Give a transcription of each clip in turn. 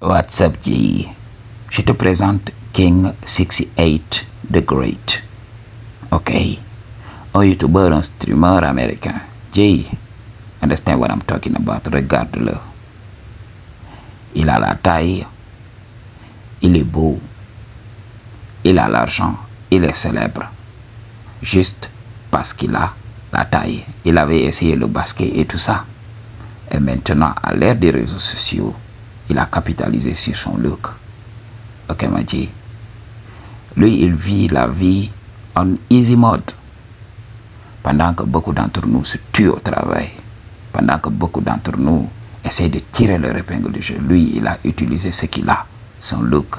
What's up, G? Je te présente King 68 the Great. Ok? Un YouTuber, un streamer américain. G, understand what I'm talking about? Regarde-le. Il a la taille. Il est beau. Il a l'argent. Il est célèbre. Juste parce qu'il a la taille. Il avait essayé le basket et tout ça. Et maintenant, à l'ère des réseaux sociaux, il a capitalisé sur son look. Ok, ma G. Lui, il vit la vie en easy mode. Pendant que beaucoup d'entre nous se tuent au travail. Pendant que beaucoup d'entre nous essaient de tirer leur épingle du jeu. Lui, il a utilisé ce qu'il a, son look.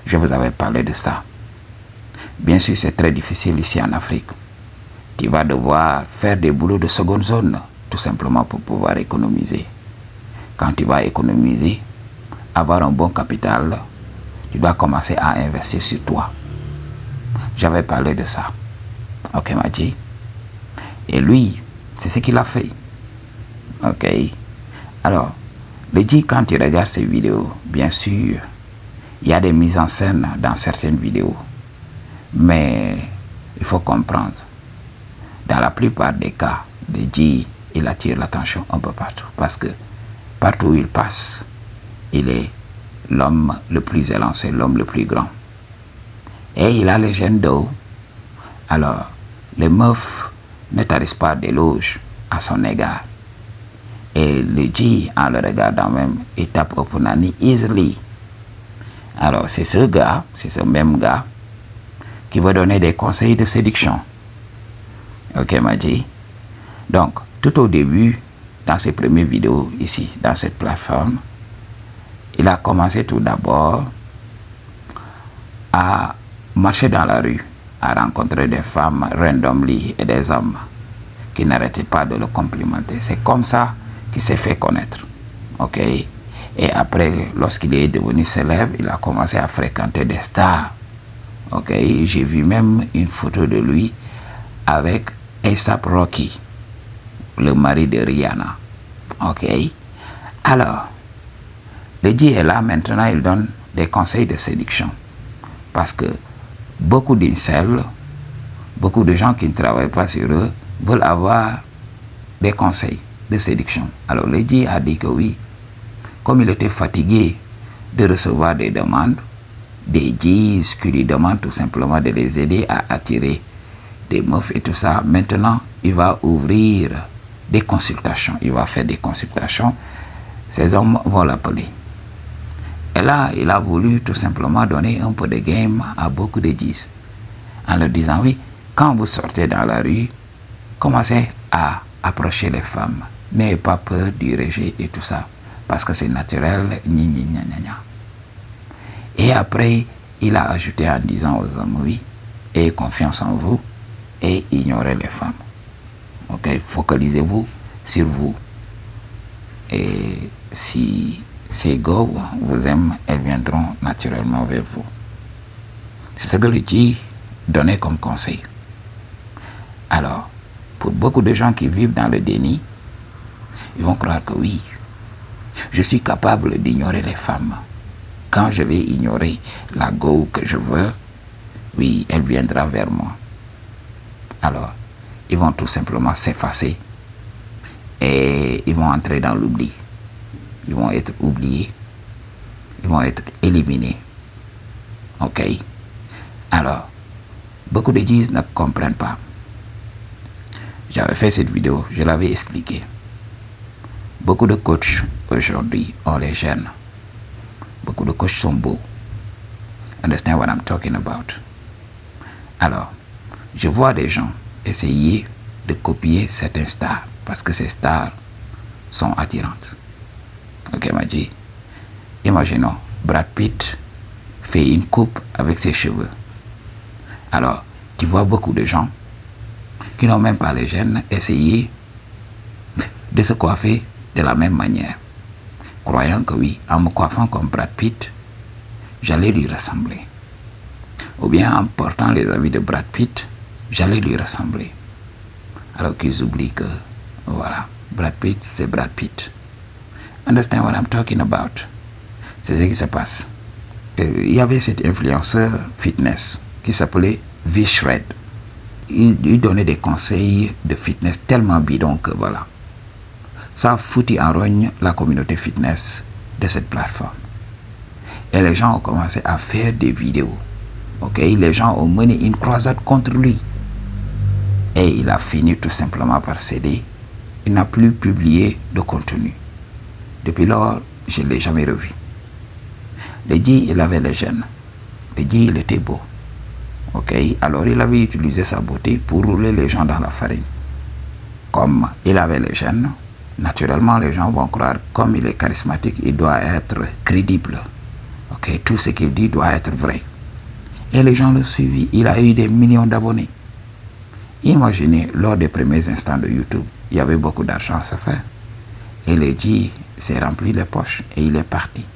Je vous avais parlé de ça. Bien sûr, c'est très difficile ici en Afrique. Tu vas devoir faire des boulots de seconde zone, tout simplement pour pouvoir économiser. Quand tu vas économiser, avoir un bon capital, tu dois commencer à investir sur toi. J'avais parlé de ça. Ok, Maji. Et lui, c'est ce qu'il a fait. Ok. Alors, le G, quand tu regardes ces vidéos, bien sûr, il y a des mises en scène dans certaines vidéos. Mais il faut comprendre. Dans la plupart des cas, le G, il attire l'attention un peu partout. Parce que partout où il passe, il est l'homme le plus élancé, l'homme le plus grand. Et il a les gènes d'eau. Alors, les meufs ne tarissent pas d'éloges à son égard. Et le G, en le regardant même, il tape au punani easily. Alors, c'est ce gars, c'est ce même gars, qui va donner des conseils de séduction. Ok, Maji. Donc, tout au début, dans ses premières vidéos ici, dans cette plateforme, il a commencé tout d'abord à marcher dans la rue, à rencontrer des femmes randomly et des hommes qui n'arrêtaient pas de le complimenter. C'est comme ça qu'il s'est fait connaître. Ok? Et après, lorsqu'il est devenu célèbre, il a commencé à fréquenter des stars. Ok? J'ai vu même une photo de lui avec A$AP Rocky, le mari de Rihanna. Ok? Alors, le G est là, maintenant il donne des conseils de séduction. Parce que beaucoup d'incels, beaucoup de gens qui ne travaillent pas sur eux, veulent avoir des conseils de séduction. Alors le G a dit que oui, comme il était fatigué de recevoir des demandes, des G's qui lui demandent tout simplement de les aider à attirer des meufs et tout ça, maintenant il va ouvrir des consultations. Il va faire des consultations. Ces hommes vont l'appeler. Et là, il a voulu tout simplement donner un peu de game à beaucoup de G's. En leur disant, oui, quand vous sortez dans la rue, commencez à approcher les femmes. N'ayez pas peur du rejet et tout ça. Parce que c'est naturel, gna gna gna gna. Et après, il a ajouté en disant aux hommes, oui, ayez confiance en vous et ignorez les femmes. Ok, focalisez-vous sur vous. Et si ces gars vous aiment, elles viendront naturellement vers vous. C'est ce que le G donnait comme conseil. Alors, pour beaucoup de gens qui vivent dans le déni, ils vont croire que oui, je suis capable d'ignorer les femmes. Quand je vais ignorer la go que je veux, oui, elle viendra vers moi. Alors, ils vont tout simplement s'effacer et ils vont entrer dans l'oubli. Ils vont être oubliés. Ils vont être éliminés. Ok? Alors, beaucoup de G's ne comprennent pas. J'avais fait cette vidéo, je l'avais expliqué. Beaucoup de coachs aujourd'hui ont les gènes. Beaucoup de coachs sont beaux. Understand what I'm talking about? Alors, je vois des gens essayer de copier certains stars parce que ces stars sont attirantes. Ok, Maji? Imaginons, Brad Pitt fait une coupe avec ses cheveux. Alors, tu vois beaucoup de gens qui n'ont même pas les gènes essayer de se coiffer de la même manière, croyant que oui, en me coiffant comme Brad Pitt, j'allais lui ressembler. Ou bien en portant les habits de Brad Pitt, j'allais lui ressembler. Alors qu'ils oublient que, voilà, Brad Pitt, c'est Brad Pitt. Understand what I'm talking about? C'est ce qui se passe. Il y avait cet influenceur fitness qui s'appelait V-Shred. Il donnait des conseils de fitness tellement bidons que voilà. Ça a foutu en rogne la communauté fitness de cette plateforme. Et les gens ont commencé à faire des vidéos. Ok, les gens ont mené une croisade contre lui. Et il a fini tout simplement par céder. Il n'a plus publié de contenu. Depuis lors, je ne l'ai jamais revu. Le dit, il avait les gènes. Le dit, il était beau. Ok, alors il avait utilisé sa beauté pour rouler les gens dans la farine. Comme il avait les gènes, naturellement les gens vont croire, comme il est charismatique, il doit être crédible. Ok, tout ce qu'il dit doit être vrai. Et les gens le suivi. Il a eu des millions d'abonnés. Imaginez, lors des premiers instants de YouTube, il y avait beaucoup d'argent à se faire. Et le dit s'est rempli les poches et il est parti.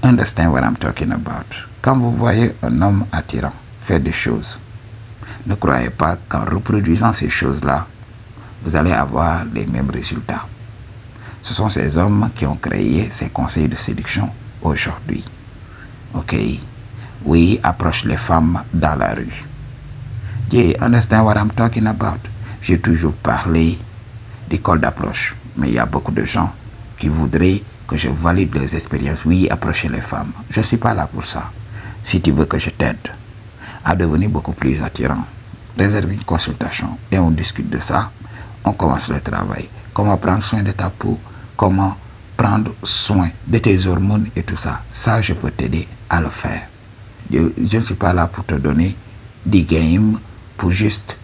Understand what I'm talking about. Quand vous voyez un homme attirant faire des choses, ne croyez pas qu'en reproduisant ces choses-là, vous allez avoir les mêmes résultats. Ce sont ces hommes qui ont créé ces conseils de séduction aujourd'hui. Ok? Oui, approche les femmes dans la rue. You understand what I'm talking about? J'ai toujours parlé d'école d'approche, mais il y a beaucoup de gens qui voudraient que je valide les expériences. Oui, approcher les femmes. Je ne suis pas là pour ça. Si tu veux que je t'aide à devenir beaucoup plus attirant, réserve une consultation et on discute de ça. On commence le travail. Comment prendre soin de ta peau, comment prendre soin de tes hormones et tout ça. Ça, je peux t'aider à le faire. Je ne suis pas là pour te donner des games, pour juste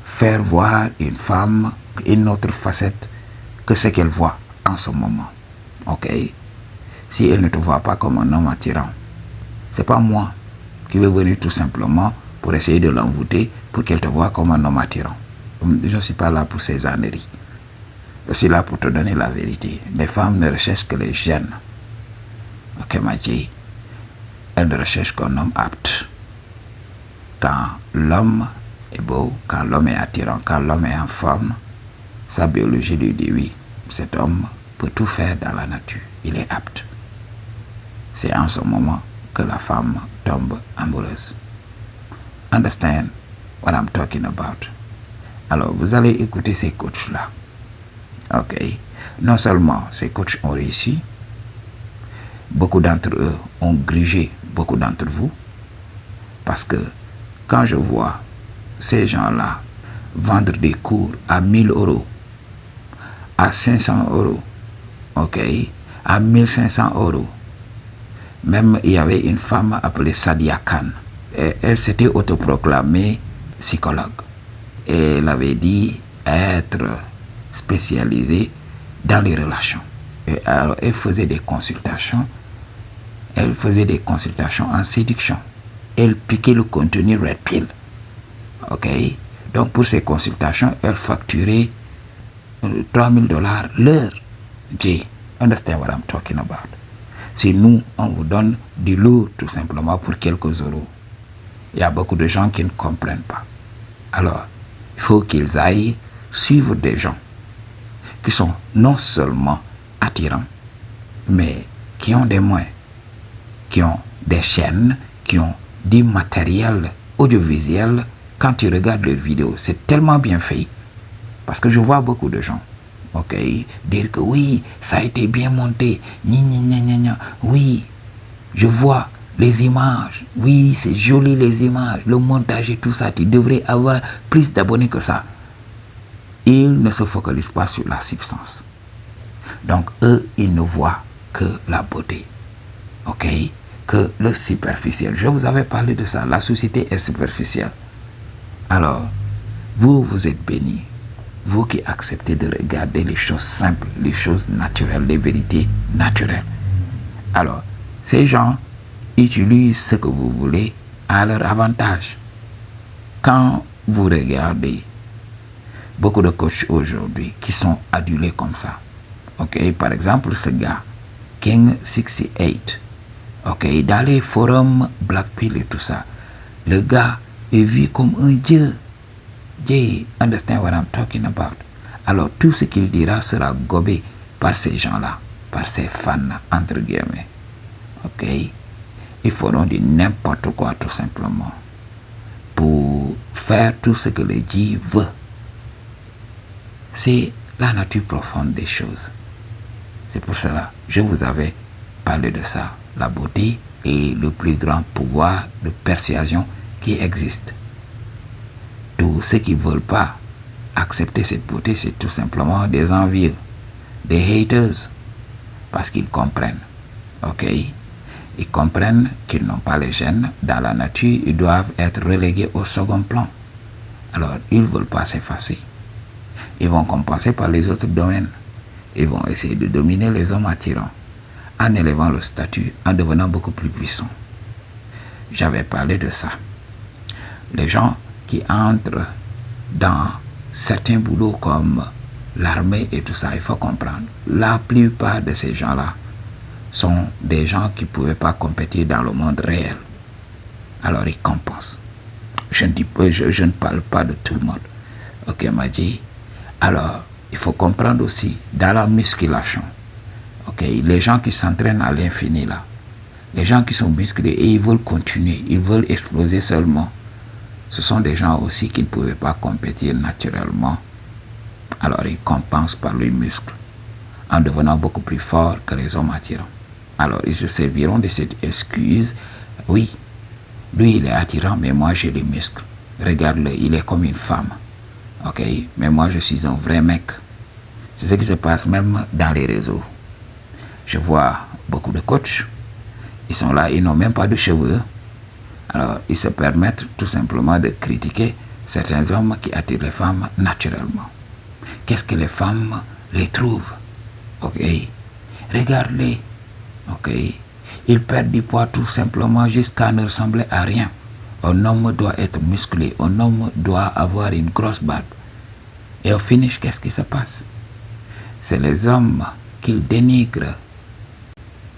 faire voir une femme une autre facette que ce qu'elle voit en ce moment. Ok? Si elle ne te voit pas comme un homme attirant, c'est pas moi qui vais venir tout simplement pour essayer de l'envoûter pour qu'elle te voie comme un homme attirant. Je ne suis pas là pour ces âneries. Je suis là pour te donner la vérité. Les femmes ne recherchent que les gènes. Ok, Maji? Elles ne recherchent qu'un homme apte. Quand l'homme est beau, quand l'homme est attirant, quand l'homme est en forme, sa biologie lui dit oui, cet homme peut tout faire dans la nature. Il est apte. C'est en ce moment que la femme tombe amoureuse. Understand what I'm talking about? Alors, vous allez écouter ces coachs-là. Ok? Non seulement ces coachs ont réussi, beaucoup d'entre eux ont grigé beaucoup d'entre vous, parce que quand je vois ces gens-là vendre des cours à 1000 €, à 500 €, ok, à 1500 €. Même il y avait une femme appelée Sadia Khan. Et elle s'était autoproclamée psychologue. Et elle avait dit être spécialisée dans les relations. Et alors elle faisait des consultations. Elle faisait des consultations en séduction. Elle piquait le contenu Red Pill. Ok. Donc pour ces consultations, elle facturait 3000 $ l'heure. Jay, understand what I'm talking about? Si nous, on vous donne du lourd tout simplement pour quelques euros, il y a beaucoup de gens qui ne comprennent pas. Alors, il faut qu'ils aillent suivre des gens qui sont non seulement attirants, mais qui ont des moyens, qui ont des chaînes, qui ont du matériel audiovisuel. Quand tu regardes les vidéos, c'est tellement bien fait. Parce que je vois beaucoup de gens, ok, dire que oui, ça a été bien monté, oui, je vois les images, oui, c'est joli les images, le montage et tout ça, tu devrais avoir plus d'abonnés que ça. Ils ne se focalisent pas sur la substance. Donc, eux, ils ne voient que la beauté, ok, que le superficiel. Je vous avais parlé de ça, la société est superficielle. Alors, vous êtes bénis. Vous qui acceptez de regarder les choses simples, les choses naturelles, les vérités naturelles. Alors, ces gens utilisent ce que vous voulez à leur avantage. Quand vous regardez beaucoup de coachs aujourd'hui qui sont adulés comme ça, ok, par exemple ce gars, King68, ok, dans les forums Blackpill et tout ça, le gars est vu comme un dieu. Jay, understand what I'm talking about? Alors tout ce qu'il dira sera gobé par ces gens-là, par ces fans entre guillemets. ok? Ils feront du n'importe quoi tout simplement pour faire tout ce que le Dieu veut. C'est la nature profonde des choses. C'est pour cela que je vous avais parlé de ça. La beauté est le plus grand pouvoir de persuasion qui existe. Tous ceux qui ne veulent pas accepter cette beauté, c'est tout simplement des envieux, des haters, parce qu'ils comprennent. Ok? Ils comprennent qu'ils n'ont pas les gènes. Dans la nature, ils doivent être relégués au second plan. Alors, ils ne veulent pas s'effacer. Ils vont compenser par les autres domaines. Ils vont essayer de dominer les hommes attirants en élevant le statut, en devenant beaucoup plus puissants. J'avais parlé de ça. Les gens qui entrent dans certains boulots comme l'armée et tout ça, il faut comprendre. La plupart de ces gens-là sont des gens qui ne pouvaient pas compétir dans le monde réel. Alors ils compensent. Je ne parle pas de tout le monde. Ok, m'a dit. Alors, il faut comprendre aussi, dans la musculation, ok, les gens qui s'entraînent à l'infini là, les gens qui sont musclés et ils veulent continuer, ils veulent exploser seulement, ce sont des gens aussi qui ne pouvaient pas compétir naturellement. Alors ils compensent par les muscles, en devenant beaucoup plus forts que les hommes attirants. Alors ils se serviront de cette excuse. Oui, lui il est attirant, mais moi j'ai les muscles. Regarde-le, il est comme une femme. Ok, mais moi je suis un vrai mec. C'est ce qui se passe même dans les réseaux. Je vois beaucoup de coachs, ils sont là, ils n'ont même pas de cheveux. Alors ils se permettent tout simplement de critiquer certains hommes qui attirent les femmes naturellement. Qu'est-ce que les femmes les trouvent? Ok, regarde-les. Ok, ils perdent du poids tout simplement jusqu'à ne ressembler à rien. Un homme doit être musclé, un homme doit avoir une grosse barbe. Et au finish, qu'est-ce qui se passe? C'est les hommes qu'ils dénigrent,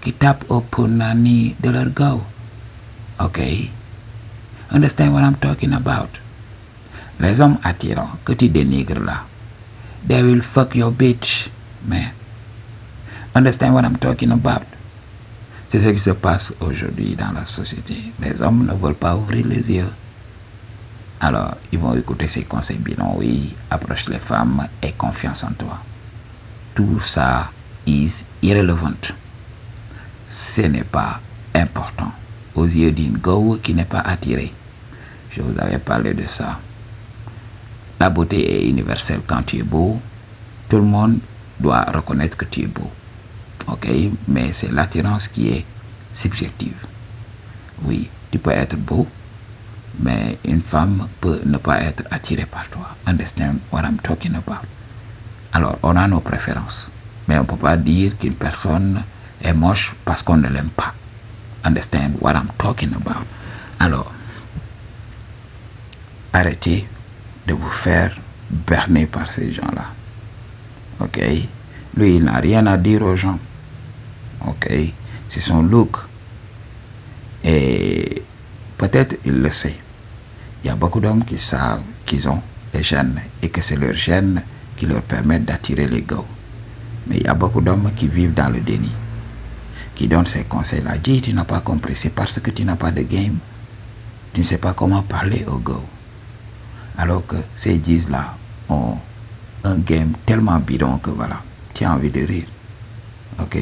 qui tapent au punani de leur go. Ok? Understand what I'm talking about? Les hommes attirants que tu dénigres là, they will fuck your bitch, man. Understand what I'm talking about? C'est ce qui se passe aujourd'hui dans la société. Les hommes ne veulent pas ouvrir les yeux. Alors, ils vont écouter ces conseils bidons. Oui, approche les femmes et confiance en toi. Tout ça is irrelevant. Ce n'est pas important aux yeux d'une go qui n'est pas attirée. Je vous avais parlé de ça. La beauté est universelle. Quand tu es beau, tout le monde doit reconnaître que tu es beau. Ok, mais c'est l'attirance qui est subjective. Oui, tu peux être beau, mais une femme peut ne pas être attirée par toi. Understand what I'm talking about? Alors, on a nos préférences, mais on ne peut pas dire qu'une personne est moche parce qu'on ne l'aime pas. Understand what I'm talking about? Alors, arrêtez de vous faire berner par ces gens-là. Ok? Lui, il n'a rien à dire aux gens. Ok? C'est son look. Et peut-être il le sait. Il y a beaucoup d'hommes qui savent qu'ils ont les gènes et que c'est leurs gènes qui leur permettent d'attirer les gars. Mais il y a beaucoup d'hommes qui vivent dans le déni, qui donnent ces conseils-là. Dis, tu n'as pas compris, c'est parce que tu n'as pas de game. Tu ne sais pas comment parler aux gars. Alors que ces G's-là ont un game tellement bidon que voilà, tu as envie de rire. Ok?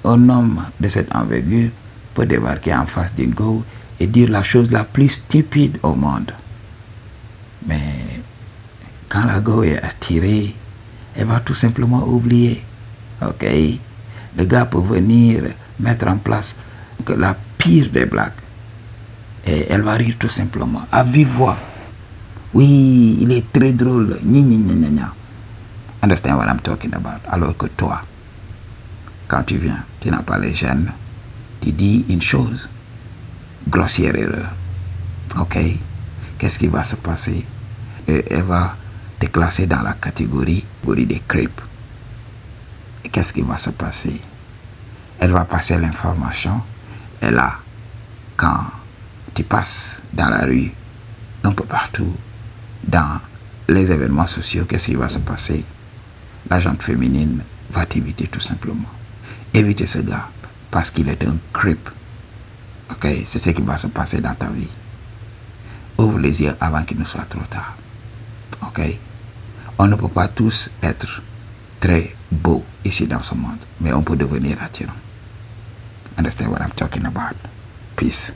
Un homme de cette envergure peut débarquer en face d'une go et dire la chose la plus stupide au monde. Mais quand la go est attirée, elle va tout simplement oublier. Ok? Le gars peut venir mettre en place la pire des blagues. Et elle va rire tout simplement, à vive voix. Oui, il est très drôle. Understand what I'm talking about? Alors que toi, quand tu viens, tu n'as pas les gènes, tu dis une chose, grossière erreur. Ok? Qu'est-ce qui va se passer? Et elle va te classer dans la catégorie des crêpes. Et qu'est-ce qui va se passer? Elle va passer l'information. Et là, quand tu passes dans la rue, un peu partout, dans les événements sociaux, qu'est-ce qui va se passer? La gente féminine va t'éviter tout simplement. Évitez ce gars. parce qu'il est un creep. Ok, c'est ce qui va se passer dans ta vie. Ouvre les yeux avant qu'il ne soit trop tard. Ok, on ne peut pas tous être très beaux ici dans ce monde, mais on peut devenir attirant. Understand what I'm talking about? Peace.